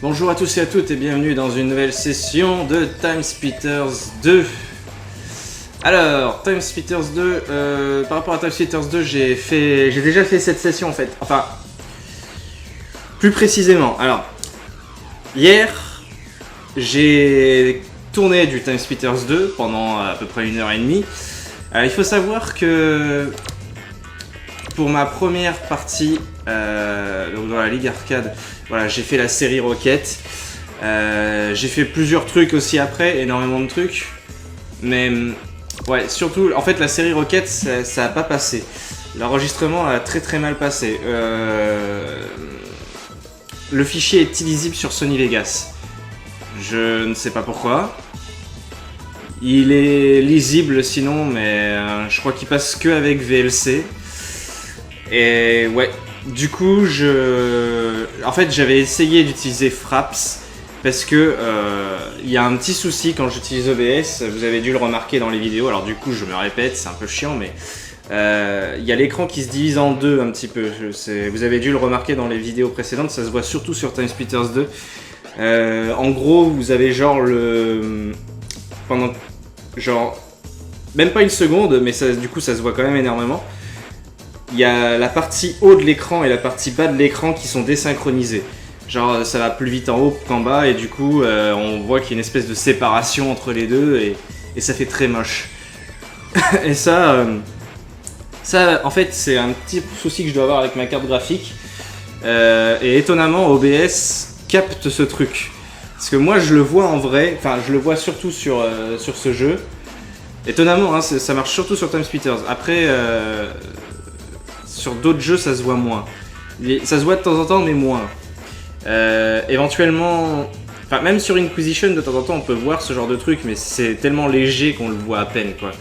Bonjour à tous et à toutes et bienvenue dans une nouvelle session de Timesplitters 2. Alors, Timesplitters 2, par rapport à Timesplitters 2, j'ai déjà fait cette session en fait. Enfin, plus précisément. Alors, hier, j'ai tourné du Timesplitters 2 pendant à peu près 1h30. Il faut savoir que pour ma première partie dans la Ligue Arcade, voilà, j'ai fait la série Rocket. J'ai fait plusieurs trucs aussi après, énormément de trucs. Mais ouais, surtout, en fait, la série Rocket, ça a pas passé. L'enregistrement a très mal passé. Le fichier est illisible sur Sony Vegas. Je ne sais pas pourquoi. Il est lisible sinon, mais je crois qu'il passe que avec VLC. Et ouais, du coup, en fait, j'avais essayé d'utiliser Fraps parce que il y a un petit souci quand j'utilise OBS. Vous avez dû le remarquer dans les vidéos. Alors du coup, je me répète, c'est un peu chiant, mais il y a l'écran qui se divise en deux un petit peu. Vous avez dû le remarquer dans les vidéos précédentes. Ça se voit surtout sur Timesplitters 2. En gros, vous avez genre pendant genre même pas une seconde, mais du coup, ça se voit quand même énormément. Il y a la partie haut de l'écran et la partie bas de l'écran qui sont désynchronisées. Genre ça va plus vite en haut qu'en bas et du coup on voit qu'il y a une espèce de séparation entre les deux et ça fait très moche. Et ça en fait c'est un petit souci que je dois avoir avec ma carte graphique. Et étonnamment OBS capte ce truc. Parce que moi je le vois en vrai, enfin je le vois surtout sur ce jeu. Étonnamment hein, ça marche surtout sur Timesplitters. Après sur d'autres jeux, ça se voit moins. Ça se voit de temps en temps, mais moins. Éventuellement, enfin même sur Inquisition, de temps en temps, on peut voir ce genre de truc, mais c'est tellement léger qu'on le voit à peine, quoi.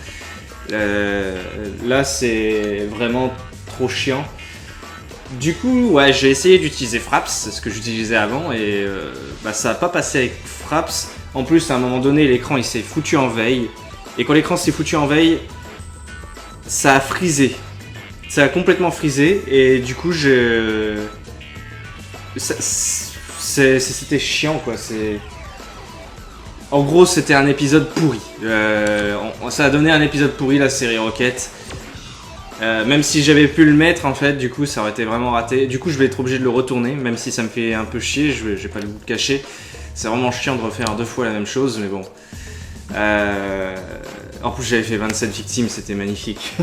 Là, c'est vraiment trop chiant. Du coup, ouais, j'ai essayé d'utiliser Fraps, c'est ce que j'utilisais avant, et ça n'a pas passé avec Fraps. En plus, à un moment donné, l'écran il s'est foutu en veille, et quand l'écran s'est foutu en veille, ça a frisé. Ça a complètement frisé et du coup c'était chiant quoi. En gros c'était un épisode pourri. Ça a donné un épisode pourri la série Rocket. Même si j'avais pu le mettre en fait, du coup ça aurait été vraiment raté. Du coup je vais être obligé de le retourner, même si ça me fait un peu chier, je vais pas le cacher. C'est vraiment chiant de refaire 2 fois la même chose, mais bon. En plus j'avais fait 27 victimes, c'était magnifique.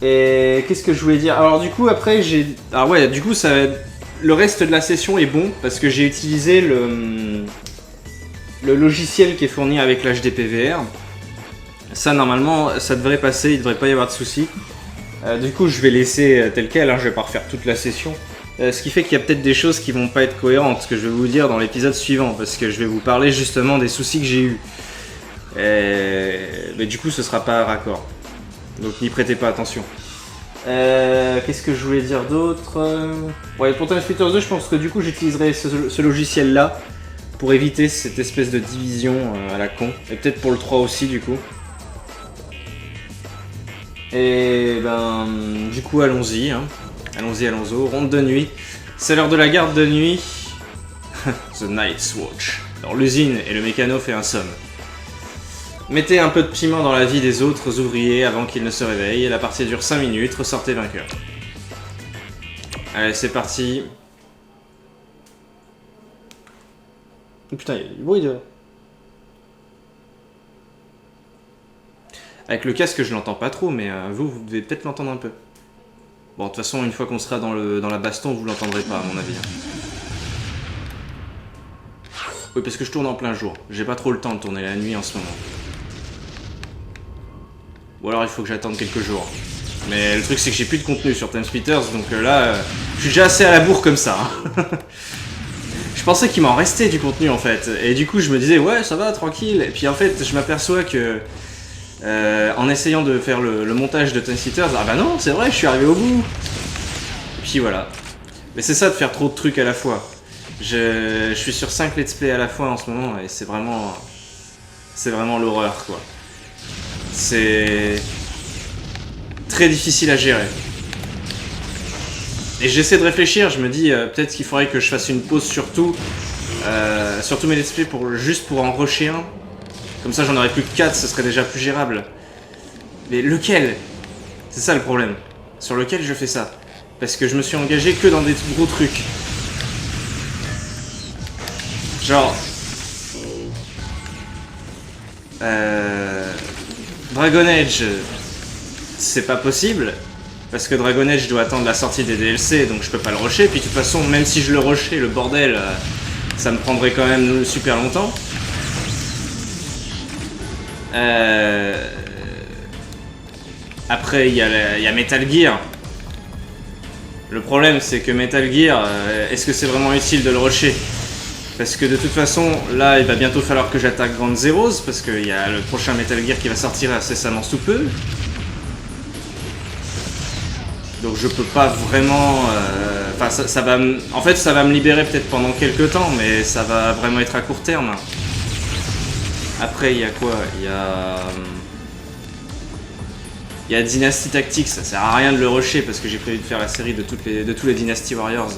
Et qu'est-ce que je voulais dire? Alors du coup après du coup le reste de la session est bon parce que j'ai utilisé le logiciel qui est fourni avec l'HDPVR. Ça normalement ça devrait passer, il devrait pas y avoir de soucis. Du coup je vais laisser tel quel, hein, je vais pas refaire toute la session. Ce qui fait qu'il y a peut-être des choses qui vont pas être cohérentes, que je vais vous dire dans l'épisode suivant, parce que je vais vous parler justement des soucis que j'ai eu. Mais du coup ce sera pas raccord. Donc n'y prêtez pas attention. Qu'est-ce que je voulais dire d'autre? Ouais, pour Timesplitters 2, je pense que du coup j'utiliserai ce logiciel là pour éviter cette espèce de division à la con. Et peut-être pour le 3 aussi du coup. Et ben du coup allons-y. Hein. Allons-y. Ronde de nuit. C'est l'heure de la garde de nuit. The Night's Watch. Alors l'usine et le mécano fait un somme. Mettez un peu de piment dans la vie des autres ouvriers avant qu'ils ne se réveillent. La partie dure 5 minutes, ressortez vainqueur. Allez, c'est parti. Oh putain, il y a du bruit dehors. Avec le casque, je l'entends pas trop, mais vous devez peut-être l'entendre un peu. Bon, de toute façon, une fois qu'on sera dans la baston, vous l'entendrez pas, à mon avis. Oui, parce que je tourne en plein jour. J'ai pas trop le temps de tourner la nuit en ce moment. Ou alors il faut que j'attende quelques jours. Mais le truc c'est que j'ai plus de contenu sur Timesplitters, donc là, je suis déjà assez à la bourre comme ça. Je pensais qu'il m'en restait du contenu en fait. Et du coup je me disais ouais ça va, tranquille. Et puis en fait je m'aperçois que en essayant de faire le montage de Timesplitters, ah bah non c'est vrai, je suis arrivé au bout. Et puis voilà. Mais c'est ça de faire trop de trucs à la fois. Je suis sur 5 let's play à la fois en ce moment et c'est vraiment l'horreur quoi. C'est très difficile à gérer. Et j'essaie de réfléchir, je me dis peut-être qu'il faudrait que je fasse une pause sur tout. Sur tous mes let's play juste pour en rusher un. Comme ça j'en aurais plus que 4, ce serait déjà plus gérable. Mais lequel? C'est ça le problème. Sur lequel je fais ça? Parce que je me suis engagé que dans des gros trucs. Genre... Dragon Age... C'est pas possible. Parce que Dragon Age doit attendre la sortie des DLC, donc je peux pas le rusher. Puis de toute façon, même si je le rushais, le bordel, ça me prendrait quand même super longtemps. Après, il y a Metal Gear. Le problème, c'est que Metal Gear, est-ce que c'est vraiment utile de le rusher? Parce que de toute façon, là, il va bientôt falloir que j'attaque Ground Zeroes, parce qu'il y a le prochain Metal Gear qui va sortir incessamment sous peu. Donc je peux pas vraiment... Enfin, ça va... En fait, ça va me libérer peut-être pendant quelques temps, mais ça va vraiment être à court terme. Après, il y a quoi? Il y a Dynasty Tactics, ça sert à rien de le rusher parce que j'ai prévu de faire la série de tous les Dynasty Warriors.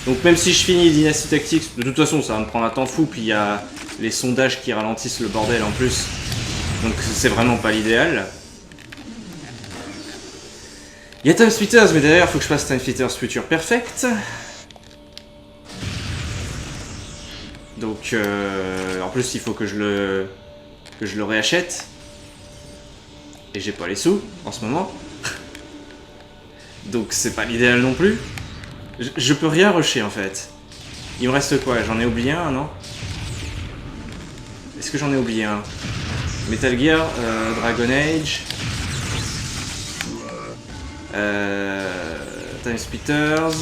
Donc même si je finis Dynasty Tactics, de toute façon ça va me prendre un temps fou, puis il y a les sondages qui ralentissent le bordel en plus. Donc c'est vraiment pas l'idéal. Il y a Time Splitters, mais d'ailleurs il faut que je fasse Time Splitters Future Perfect. Donc en plus il faut que je le réachète. Et j'ai pas les sous en ce moment. Donc c'est pas l'idéal non plus. Je peux rien rusher en fait. Il me reste quoi? J'en ai oublié un, non? Est-ce que j'en ai oublié un? Metal Gear, Dragon Age, Time Splitters,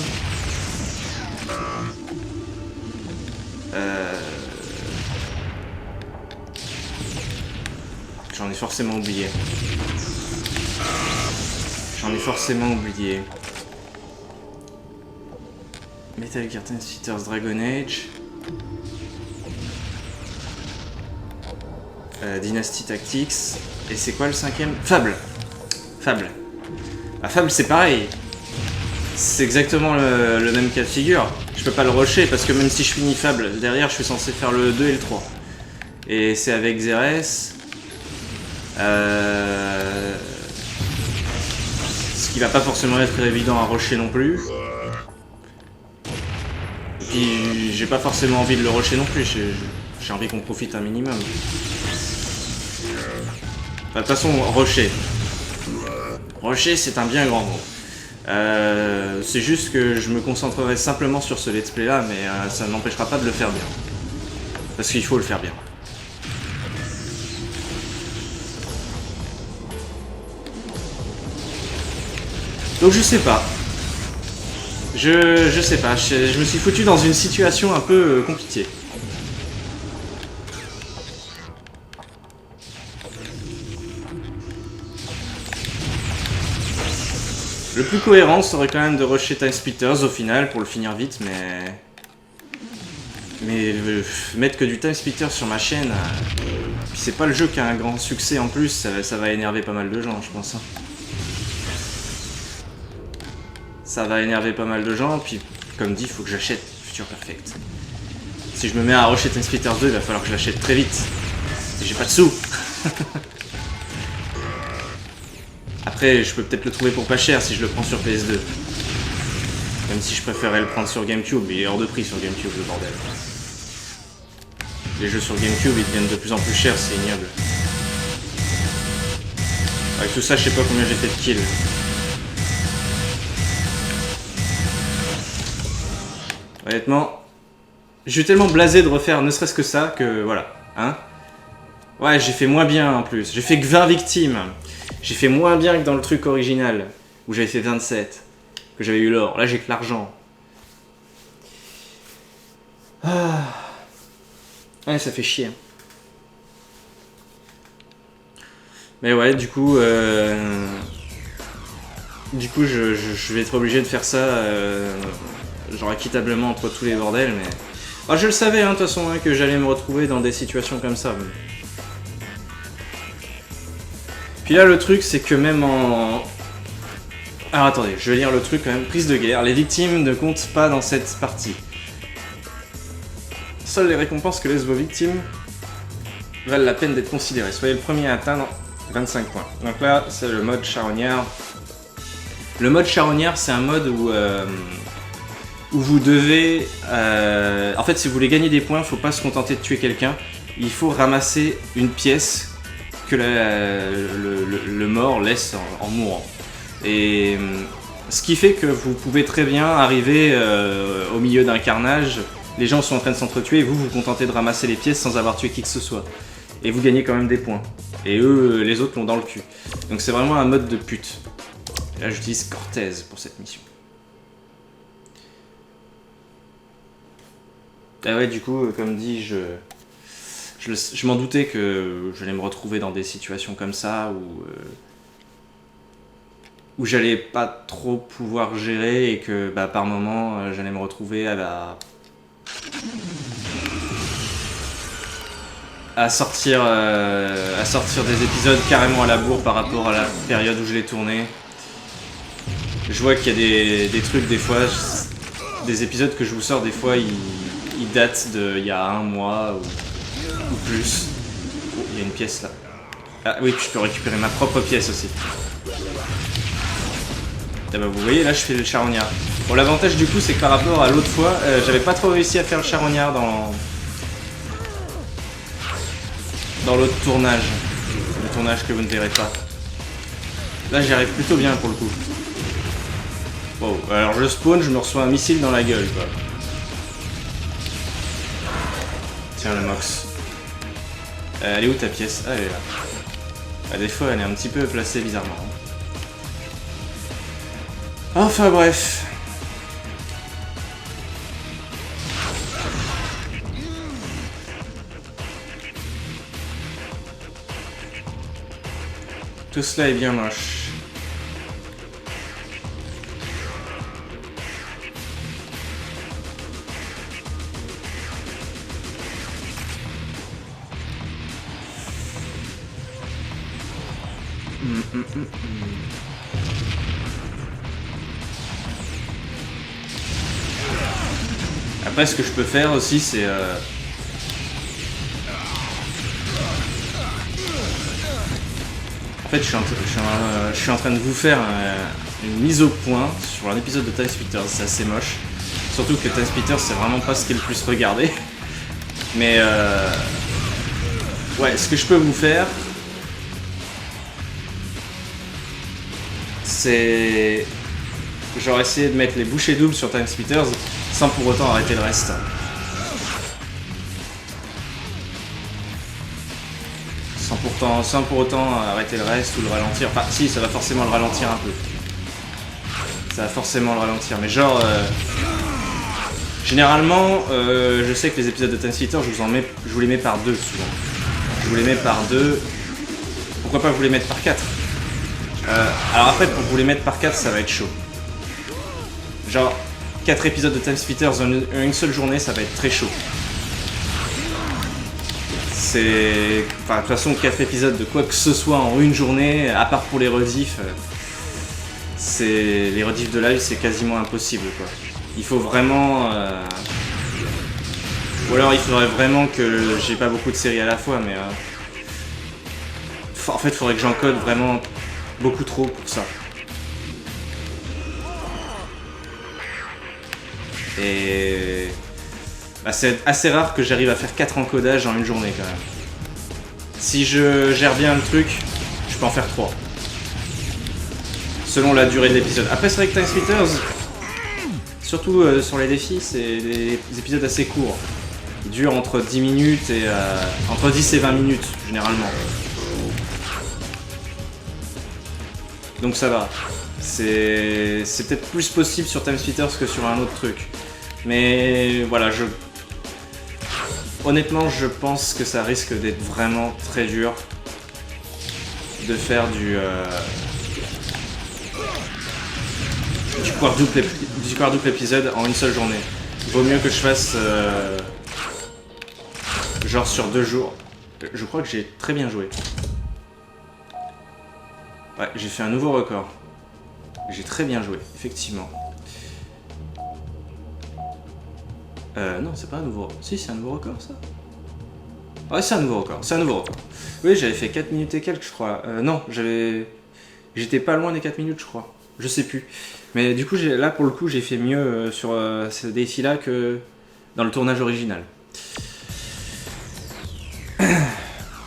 j'en ai forcément oublié. J'en ai forcément oublié. Metal Gear, Time Splitters, Dragon Age, Dynasty Tactics, et c'est quoi le cinquième? Fable. Fable. Ah, Fable c'est pareil. C'est exactement le même cas de figure. Je peux pas le rusher parce que même si je finis Fable, derrière je suis censé faire le 2 et le 3. Et c'est avec Xeres. Ce qui va pas forcément être évident à rusher non plus. Et puis j'ai pas forcément envie de le rusher non plus, j'ai envie qu'on profite un minimum. Enfin, de toute façon, rusher. Rusher c'est un bien grand mot. C'est juste que je me concentrerai simplement sur ce let's play là, mais ça ne m'empêchera pas de le faire bien. Parce qu'il faut le faire bien. Donc je sais pas. Je sais pas, je me suis foutu dans une situation un peu compliquée. Le plus cohérent serait quand même de rusher Time Splitters au final pour le finir vite, mais... mettre que du Time Splitters sur ma chaîne... Puis c'est pas le jeu qui a un grand succès en plus, ça va énerver pas mal de gens je pense. Ça va énerver pas mal de gens, puis comme dit, il faut que j'achète Future Perfect. Si je me mets à rusher Time Splitters 2, il va falloir que je l'achète très vite. Et j'ai pas de sous. Après, je peux peut-être le trouver pour pas cher si je le prends sur PS2. Même si je préférais le prendre sur GameCube, il est hors de prix sur GameCube le bordel. Les jeux sur GameCube ils deviennent de plus en plus chers, c'est ignoble. Avec tout ça, je sais pas combien j'ai fait de kills. Honnêtement, je suis tellement blasé de refaire ne serait-ce que ça que voilà, hein. Ouais, j'ai fait moins bien en plus. J'ai fait que 20 victimes. J'ai fait moins bien que dans le truc original, où j'avais fait 27. Que j'avais eu l'or. Là, j'ai que l'argent. Ah. Ouais, ça fait chier. Mais ouais, du coup... je vais être obligé de faire ça... genre équitablement entre tous les bordels, mais... Ah, je le savais, hein, de toute façon, hein, que j'allais me retrouver dans des situations comme ça. Puis là, le truc, c'est que même en Alors attendez, je vais lire le truc quand même. Prise de guerre. Les victimes ne comptent pas dans cette partie. Seules les récompenses que laissent vos victimes valent la peine d'être considérées. Soyez le premier à atteindre 25 points. Donc là, c'est le mode charognard. Le mode charognard, c'est un mode où vous devez... en fait, si vous voulez gagner des points, il ne faut pas se contenter de tuer quelqu'un. Il faut ramasser une pièce que le mort laisse en mourant. Et ce qui fait que vous pouvez très bien arriver au milieu d'un carnage, les gens sont en train de s'entretuer et vous vous contentez de ramasser les pièces sans avoir tué qui que ce soit. Et vous gagnez quand même des points. Et eux, les autres l'ont dans le cul. Donc c'est vraiment un mode de pute. Et là j'utilise Cortez pour cette mission. Ah ouais, du coup, comme dit, je m'en doutais que j'allais me retrouver dans des situations comme ça où j'allais pas trop pouvoir gérer et que bah, par moment j'allais me retrouver à sortir des épisodes carrément à la bourre par rapport à la période où je l'ai tourné. Je vois qu'il y a des trucs des fois, des épisodes que je vous sors des fois ils datent d'il y a un mois ou plus. Oh, il y a une pièce là. Ah oui, puis je peux récupérer ma propre pièce aussi. Ah bah vous voyez là je fais le charognard. Bon l'avantage du coup c'est que par rapport à l'autre fois, j'avais pas trop réussi à faire le charognard dans l'autre tournage. Le tournage que vous ne verrez pas. Là j'y arrive plutôt bien pour le coup. Bon, alors je spawn, je me reçois un missile dans la gueule quoi. Tiens le Mox. Elle est où ta pièce? Ah elle est là. Ah, des fois elle est un petit peu placée bizarrement. Enfin bref. Tout cela est bien moche. Après ce que je peux faire aussi c'est en fait je suis en train de vous faire une mise au point sur un épisode de Time Splitters, c'est assez moche. Surtout que Time Splitters c'est vraiment pas ce qui est le plus regardé. Mais ouais, ce que je peux vous faire c'est genre essayer de mettre les bouchées doubles sur Time Splitters sans pour autant arrêter le reste. Sans pour autant arrêter le reste ou le ralentir. Enfin si, ça va forcément le ralentir un peu. Ça va forcément le ralentir, mais genre généralement je sais que les épisodes de Time Splitters je vous les mets par deux souvent. Je vous les mets par deux. Pourquoi pas vous les mettre par 4? Alors après pour vous les mettre par 4 ça va être chaud. Genre 4 épisodes de Time Splitters en une seule journée ça va être très chaud. C'est... Enfin de toute façon 4 épisodes de quoi que ce soit en une journée, à part pour les rediffs, les rediffs de live c'est quasiment impossible quoi. Il faut vraiment... Ou alors il faudrait vraiment que j'ai pas beaucoup de séries à la fois mais... En fait il faudrait que j'encode vraiment beaucoup trop pour ça. Et... Bah, c'est assez rare que j'arrive à faire 4 encodages en une journée quand même. Si je gère bien le truc, je peux en faire 3. Selon la durée de l'épisode. Après c'est vrai que Time Splitters, surtout sur les défis, c'est des épisodes assez courts. Ils durent entre 10 minutes et... entre 10 et 20 minutes généralement. Donc ça va. C'est peut-être plus possible sur Time Splitters que sur un autre truc. Mais voilà, honnêtement, je pense que ça risque d'être vraiment très dur de faire du quadruple épisode en une seule journée. Il vaut mieux que je fasse genre sur 2 jours. Je crois que j'ai très bien joué. Ouais, j'ai fait un nouveau record. J'ai très bien joué, effectivement. Non, c'est pas un nouveau... Si, c'est un nouveau record, ça. Ouais, c'est un nouveau record, c'est un nouveau record. Oui, j'avais fait 4 minutes et quelques, je crois. Non, j'étais pas loin des 4 minutes, je crois. Je sais plus. Mais du coup, là, pour le coup, j'ai fait mieux sur ce défi-là que dans le tournage original.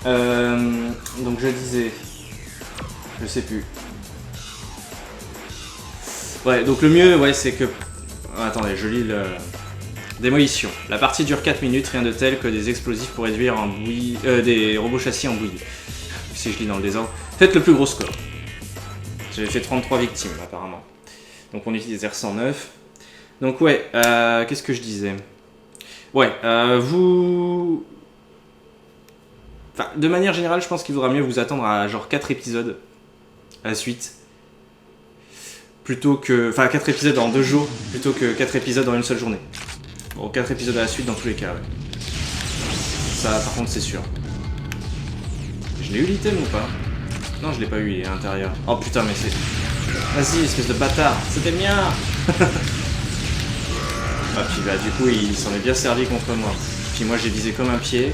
Donc, je disais... Je sais plus. Ouais, donc le mieux, ouais, c'est que... Attendez, je lis le... Démolition. La partie dure 4 minutes, rien de tel que des explosifs pour réduire en bouillie, des robots châssis en bouillie. Si je lis dans le désordre. Faites le plus gros score. J'avais fait 33 victimes, apparemment. Donc on utilise R109. Donc ouais, qu'est-ce que je disais? Ouais, vous... Enfin, de manière générale, je pense qu'il vaudra mieux vous attendre à genre 4 épisodes à la suite. Plutôt que... Enfin, 4 épisodes en 2 jours, plutôt que 4 épisodes en une seule journée. Bon, 4 épisodes à la suite dans tous les cas, ouais. Ça, par contre, c'est sûr. Je l'ai eu l'item ou pas? Non, je l'ai pas eu, il est à l'intérieur. Oh putain, mais c'est... Vas-y, espèce de bâtard, c'était bien. Ah, puis bah, du coup, il s'en est bien servi contre moi. Puis moi, j'ai visé comme un pied.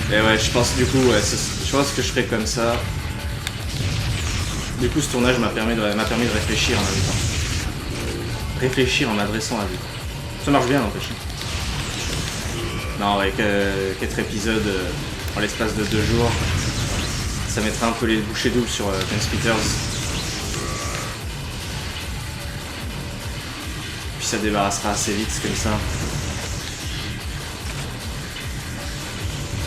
Et ouais, je pense du coup, ouais, je pense que je ferai comme ça. Du coup, ce tournage m'a permis de réfléchir en même temps. Réfléchir en m'adressant à lui. Ça marche bien, n'empêche. Non, avec 4 épisodes en l'espace de 2 jours, ça mettra un peu les bouchées doubles sur Timesplitters. Puis ça débarrassera assez vite, comme ça.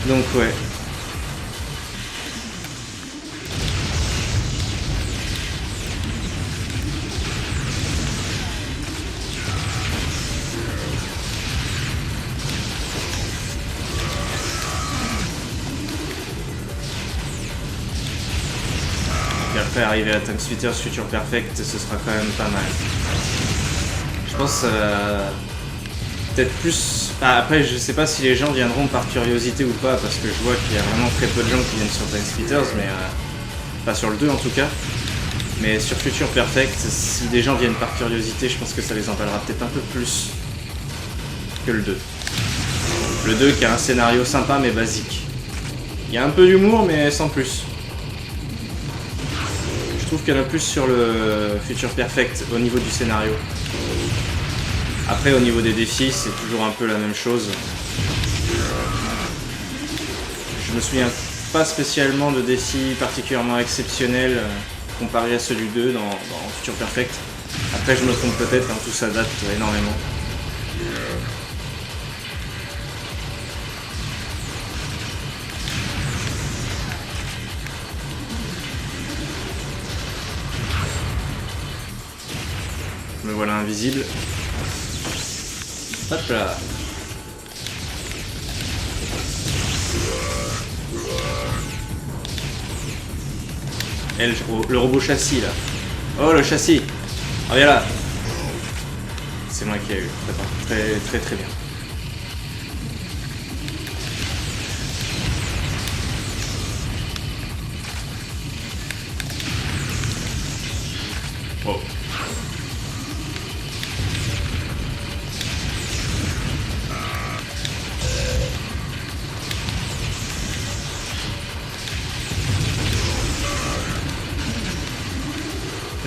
Donc ouais. Et après arriver à Timesplitters Future Perfect, ce sera quand même pas mal. Je pense peut-être plus... Ah, après, je sais pas si les gens viendront par curiosité ou pas, parce que je vois qu'il y a vraiment très peu de gens qui viennent sur Timesplitters, mais... pas sur le 2 en tout cas. Mais sur Future Perfect, si des gens viennent par curiosité, je pense que ça les emballera peut-être un peu plus que le 2. Le 2 qui a un scénario sympa mais basique. Il y a un peu d'humour mais sans plus. Je trouve qu'il y en a plus sur le Future Perfect au niveau du scénario. Après au niveau des défis, c'est toujours un peu la même chose. Je me souviens pas spécialement de défis particulièrement exceptionnels comparé à ceux du 2 dans Future Perfect. Après je me trompe peut-être, hein, tout ça date énormément. Me voilà invisible. Hop là. Elle, le robot châssis là. Oh le châssis. Ah viens là. C'est moi qui ai eu. Très bien. Oh.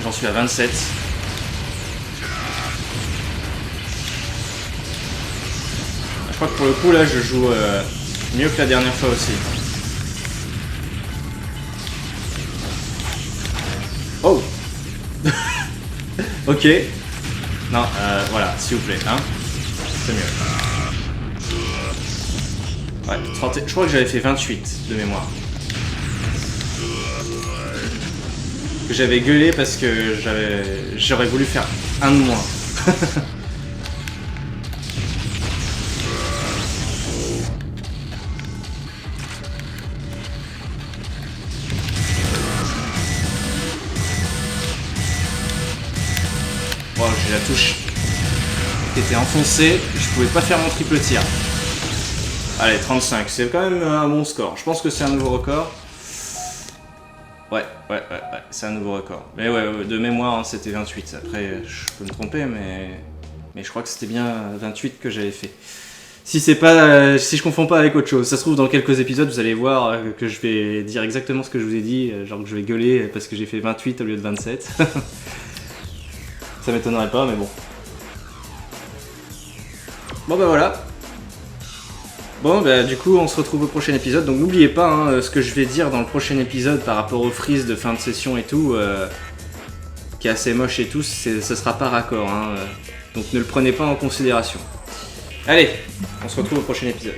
J'en suis à 27. Je crois que pour le coup là je joue mieux que la dernière fois aussi. Oh. Ok. Non, voilà, s'il vous plaît, hein. C'est mieux. Ouais, 30... je crois que j'avais fait 28 de mémoire. Que j'avais gueulé parce que j'aurais voulu faire un de moins. Oh, j'ai la touche. qui était enfoncé, je pouvais pas faire mon triple tir. Allez, 35, c'est quand même un bon score. Je pense que c'est un nouveau record. Ouais, c'est un nouveau record. Mais ouais, de mémoire, hein, c'était 28. Après, je peux me tromper, mais je crois que c'était bien 28 que j'avais fait. Si c'est pas, si je confonds pas avec autre chose. Ça se trouve, dans quelques épisodes, vous allez voir que je vais dire exactement ce que je vous ai dit, genre que je vais gueuler parce que j'ai fait 28 au lieu de 27. Ça m'étonnerait pas, mais bon. Bon bah voilà. Bon bah du coup on se retrouve au prochain épisode, donc n'oubliez pas hein, ce que je vais dire dans le prochain épisode par rapport au freeze de fin de session et tout, qui est assez moche et tout, ça sera pas raccord, hein, donc ne le prenez pas en considération. Allez, on se retrouve au prochain épisode.